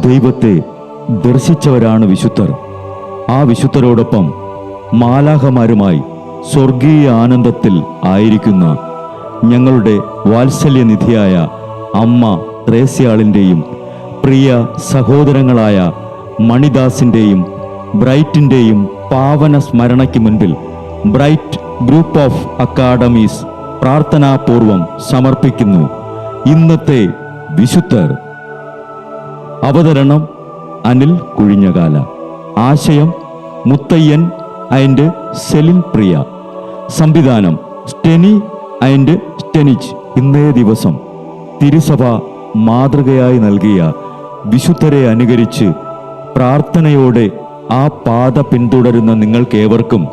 ദൈവത്തെ ദർശിച്ചവരാണ് വിശുദ്ധർ. ആ വിശുദ്ധരോടൊപ്പം മാലാഖമാരുമായി സ്വർഗീയ ആനന്ദത്തിൽ ആയിരിക്കുന്ന ഞങ്ങളുടെ വാത്സല്യനിധിയായ അമ്മ ത്രേസ്യാളിൻ്റെയും പ്രിയ സഹോദരങ്ങളായ മണിദാസിൻ്റെയും ബ്രൈറ്റിൻ്റെയും പാവന സ്മരണയ്ക്ക് മുൻപിൽ ബ്രൈറ്റ് ഗ്രൂപ്പ് ഓഫ് അക്കാഡമീസ് പ്രാർത്ഥനാപൂർവം സമർപ്പിക്കുന്നു ഇന്നത്തെ വിശുദ്ധർ. അവതരണം അനിൽ കുഴിഞ്ഞകാല. ആശയം മുത്തയ്യൻ ആൻഡ് സെലിൻ പ്രിയ. സംവിധാനം സ്റ്റെനി ആൻഡ് സ്റ്റെനിച്ച്. ഇന്നേ ദിവസം തിരുസഭ മാതൃകയായി നൽകിയ വിശുദ്ധരെ അനുകരിച്ച് പ്രാർത്ഥനയോടെ ആ പാത പിന്തുടരുന്ന നിങ്ങൾക്കേവർക്കും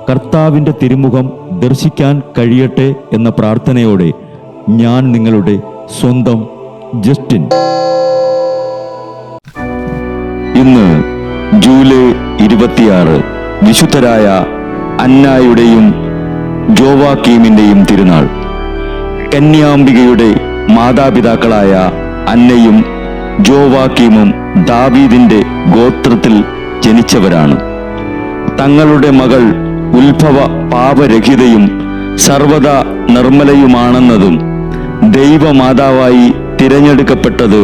കർത്താവിൻ്റെ തിരുമുഖം ദർശിക്കാൻ കഴിയട്ടെ എന്ന പ്രാർത്ഥനയോടെ ഞാൻ നിങ്ങളുടെ സ്വന്തം ജസ്റ്റിൻ. ഇന്ന് ജൂലൈ 26 വിശുദ്ധരായ അന്നായുടെയും ജോവാക്കീമിൻ്റെയും തിരുനാൾ. കന്യാംബികയുടെ മാതാപിതാക്കളായ അന്നയും ജോവാക്കീമും ദാവീദിന്റെ ഗോത്രത്തിൽ ജനിച്ചവരാണ്. തങ്ങളുടെ മകൾ ഉത്ഭവ പാപരഹിതയും സർവദാ നിർമ്മലയുമാണെന്നതും ദൈവമാതാവായി തിരഞ്ഞെടുക്കപ്പെട്ടത്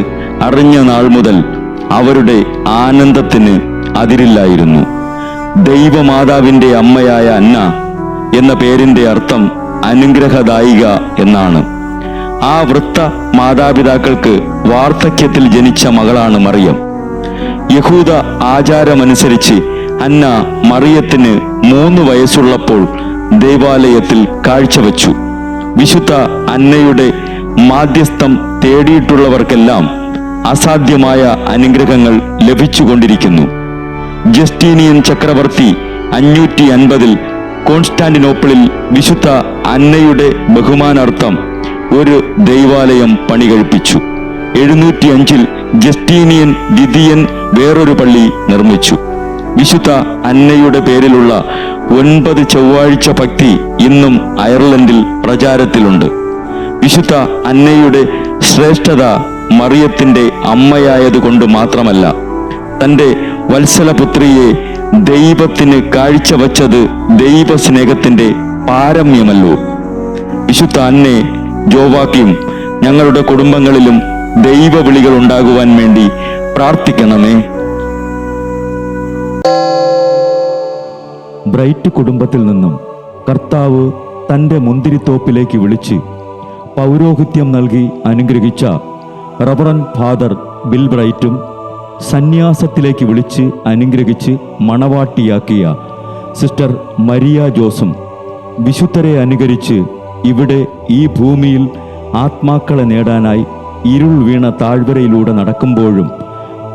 അറിഞ്ഞ നാൾ മുതൽ അവരുടെ ആനന്ദത്തിന് അതിരില്ലായിരുന്നു. ദൈവമാതാവിൻ്റെ അമ്മയായ അന്ന എന്ന പേരിൻ്റെ അർത്ഥം അനുഗ്രഹദായിക എന്നാണ്. ആ വൃത്ത മാതാപിതാക്കൾക്ക് വാർദ്ധക്യത്തിൽ ജനിച്ച മകളാണ് മറിയം. യഹൂദ ആചാരമനുസരിച്ച് അന്ന മറിയത്തിന് 3 വയസ്സുള്ളപ്പോൾ ദേവാലയത്തിൽ കാഴ്ചവെച്ചു. വിശുദ്ധ അന്നയുടെ മാധ്യസ്ഥം തേടിയിട്ടുള്ളവർക്കെല്ലാം അസാധ്യമായ അനുഗ്രഹങ്ങൾ ലഭിച്ചുകൊണ്ടിരിക്കുന്നു. ജസ്റ്റീനിയൻ ചക്രവർത്തി 550 കോൺസ്റ്റാന്റിനോപ്പിളിൽ വിശുദ്ധ അന്നയുടെ ബഹുമാനാർത്ഥം ഒരു ദൈവാലയം പണികഴിപ്പിച്ചു. 705 ജസ്റ്റീനിയൻ ദ്വിതീയൻ വേറൊരു പള്ളി നിർമ്മിച്ചു. വിശുദ്ധ അന്നയുടെ പേരിലുള്ള 9 ചൊവ്വാഴ്ച ഭക്തി ഇന്നും അയർലൻഡിൽ പ്രചാരത്തിലുണ്ട്. വിശുദ്ധ അന്നയുടെ ശ്രേഷ്ഠത മറിയത്തിന്റെ അമ്മയായതുകൊണ്ട് മാത്രമല്ല, തൻ്റെ വത്സലപുത്രിയെ ദൈവത്തിന് കാഴ്ചവച്ചത് ദൈവസ്നേഹത്തിന്റെ പാരമ്യമല്ലോ. വിശുദ്ധ അന്നേ, ജോവാക്കീം, ഞങ്ങളുടെ കുടുംബങ്ങളിലും ദൈവവിളികൾ ഉണ്ടാകുവാൻ വേണ്ടി പ്രാർത്ഥിക്കണമേ. ബ്രൈറ്റ് കുടുംബത്തിൽ നിന്നും കർത്താവ് തൻ്റെ മുന്തിരിത്തോപ്പിലേക്ക് വിളിച്ച് പൗരോഹിത്യം നൽകി അനുഗ്രഹിച്ച റവറൻ ഫാദർ ബിൽ ബ്രൈറ്റും സന്യാസത്തിലേക്ക് വിളിച്ച് അനുഗ്രഹിച്ച് മണവാട്ടിയാക്കിയ സിസ്റ്റർ മരിയ ജോസും വിശുദ്ധരെ അനുകരിച്ച് ഇവിടെ ഈ ഭൂമിയിൽ ആത്മാക്കളെ നേടാനായി ഇരുൾ വീണ താഴ്വരയിലൂടെ നടക്കുമ്പോഴും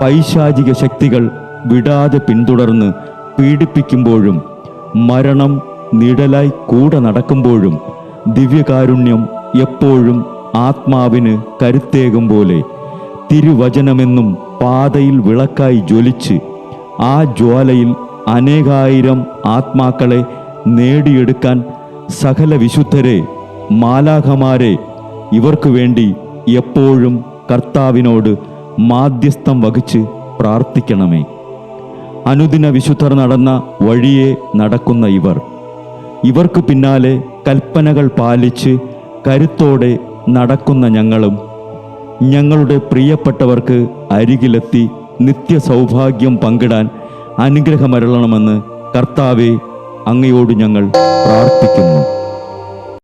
പൈശാചിക ശക്തികൾ വിടാതെ പിന്തുടർന്ന് പീഡിപ്പിക്കുമ്പോഴും മരണം നിഴലായി കൂടെ നടക്കുമ്പോഴും ദിവ്യകാരുണ്യം എപ്പോഴും ആത്മാവിന് കരുത്തേകും പോലെ തിരുവചനമെന്നും പാതയിൽ വിളക്കായി ജ്വലിച്ച് ആ ജ്വാലയിൽ അനേകായിരം ആത്മാക്കളെ നേടിയെടുക്കാൻ സകല വിശുദ്ധരെ, മാലാഖമാരെ, ഇവർക്കു വേണ്ടി എപ്പോഴും കർത്താവിനോട് മാധ്യസ്ഥം വഹിച്ച് പ്രാർത്ഥിക്കണമേ. അനുദിന വിശുദ്ധർ നടന്ന വഴിയെ നടക്കുന്ന ഇവർക്ക് പിന്നാലെ കൽപ്പനകൾ പാലിച്ച് കരുത്തോടെ നടക്കുന്ന ഞങ്ങളും ഞങ്ങളുടെ പ്രിയപ്പെട്ടവർക്ക് അരികിലെത്തി നിത്യസൗഭാഗ്യം പങ്കിടാൻ അനുഗ്രഹമരുളണമെന്ന് കർത്താവേ, അങ്ങയോട് ഞങ്ങൾ പ്രാർത്ഥിക്കുന്നു.